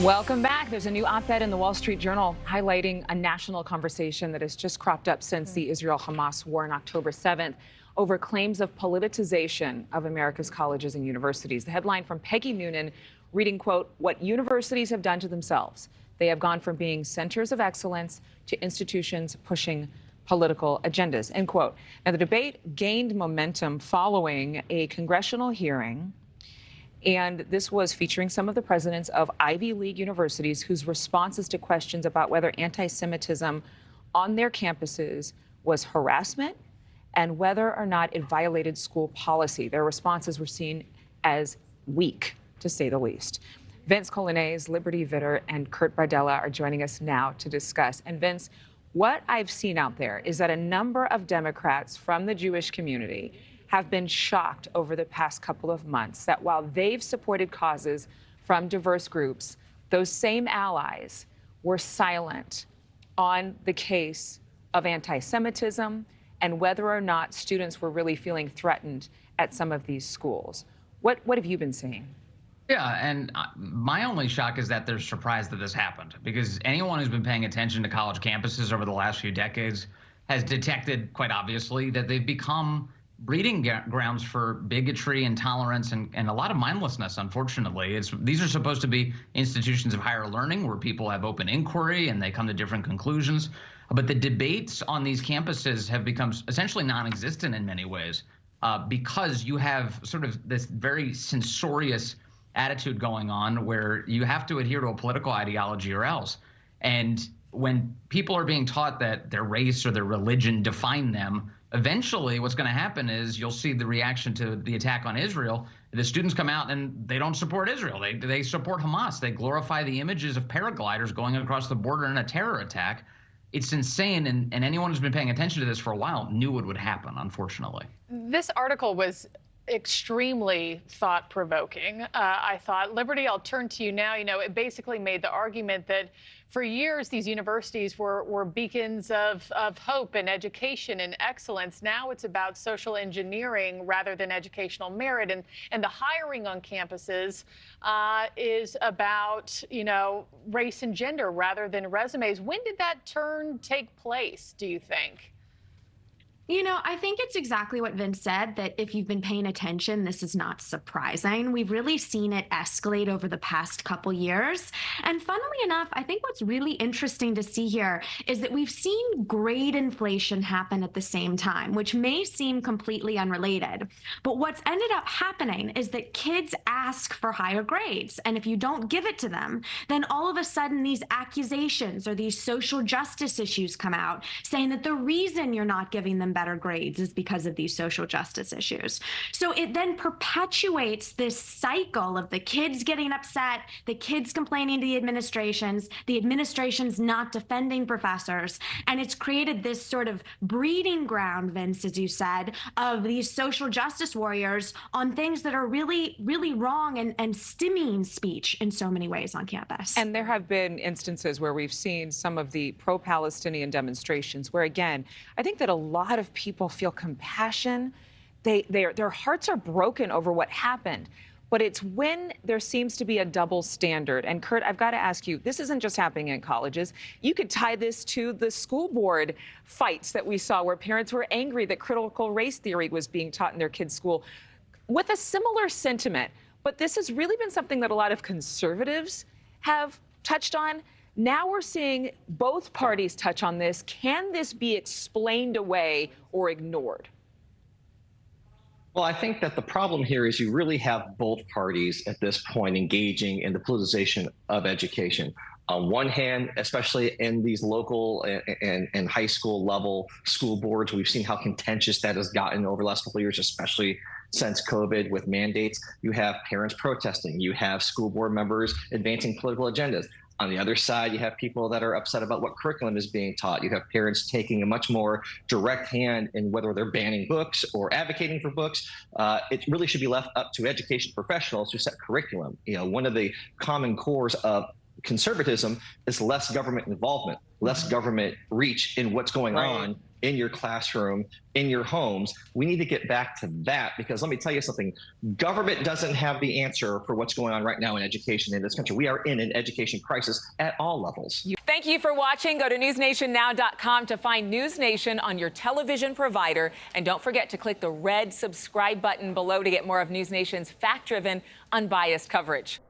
Welcome back. There's a new op-ed in the Wall Street Journal highlighting a national conversation that has just cropped up since the Israel-Hamas war on October 7th over claims of politicization of America's colleges and universities. The headline from Peggy Noonan reading, quote, "What universities have done to themselves. They have gone from being centers of excellence to institutions pushing political agendas," end quote. Now, the debate gained momentum following a congressional hearing, and this was featuring some of the presidents of Ivy League universities whose responses to questions about whether anti-Semitism on their campuses was harassment and whether or not it violated school policy. Their responses were seen as weak, to say the least. Vince Coglianese, Liberty Vittert, and Kurt Bardella are joining us now to discuss. And Vince, what I've seen out there is that a number of Democrats from the Jewish community have been shocked over the past couple of months that while they've supported causes from diverse groups, those same allies were silent on the case of anti-Semitism and whether or not students were really feeling threatened at some of these schools. What have you been seeing? Yeah, and my only shock is that they're surprised that this happened, because anyone who's been paying attention to college campuses over the last few decades has detected, quite obviously, that they've become breeding grounds for bigotry, intolerance, and a lot of mindlessness, unfortunately. These are supposed to be institutions of higher learning where people have open inquiry and they come to different conclusions. But the debates on these campuses have become essentially non-existent in many ways because you have sort of this very censorious attitude going on where you have to adhere to a political ideology or else. And when people are being taught that their race or their religion define them, eventually what's going to happen is you'll see the reaction to the attack on Israel. The students come out and they don't support Israel. They support Hamas. They glorify the images of paragliders going across the border in a terror attack. It's insane, and anyone who's been paying attention to this for a while knew it would happen, unfortunately. This article was extremely thought-provoking. I thought, Liberty, I'll turn to you now. You know, it basically made the argument that for years these universities were beacons of hope and education and excellence. Now it's about social engineering rather than educational merit, and the hiring on campuses is about, you know, race and gender rather than resumes. When did that turn take place, do you think? You know, I think it's exactly what Vince said, that if you've been paying attention, this is not surprising. We've really seen it escalate over the past couple years. And funnily enough, I think what's really interesting to see here is that we've seen grade inflation happen at the same time, which may seem completely unrelated. But what's ended up happening is that kids ask for higher grades. And if you don't give it to them, then all of a sudden these accusations or these social justice issues come out saying that the reason you're not giving them better grades is because of these social justice issues. So it then perpetuates this cycle of the kids getting upset, the kids complaining to the administrations not defending professors. And it's created this sort of breeding ground, Vince, as you said, of these social justice warriors on things that are really, really wrong and stemming speech in so many ways on campus. And there have been instances where we've seen some of the pro-Palestinian demonstrations where, again, I think that a lot of people feel compassion. Their hearts are broken over what happened. But it's when there seems to be a double standard. And Kurt, I've got to ask you, this isn't just happening in colleges. You could tie this to the school board fights that we saw where parents were angry that critical race theory was being taught in their kids' school with a similar sentiment. But this has really been something that a lot of conservatives have touched on. Now we're seeing both parties touch on this. Can this be explained away or ignored? Well, I think that the problem here is you really have both parties at this point engaging in the politicization of education. On one hand, especially in these local and high school level school boards, we've seen how contentious that has gotten over the last couple of years, especially since COVID with mandates. You have parents protesting. You have school board members advancing political agendas. On the other side, you have people that are upset about what curriculum is being taught. You have parents taking a much more direct hand in whether they're banning books or advocating for books. It really should be left up to education professionals who set curriculum. You know, one of the common cores of conservatism is less government involvement, less government reach in what's going on in your classroom, in your homes. We need to get back to that, because let me tell you something, government doesn't have the answer for what's going on right now in education in this country. We are in an education crisis at all levels. Thank you for watching. Go to newsnationnow.com to find News Nation on your television provider. And don't forget to click the red subscribe button below to get more of News Nation's fact-driven, unbiased coverage.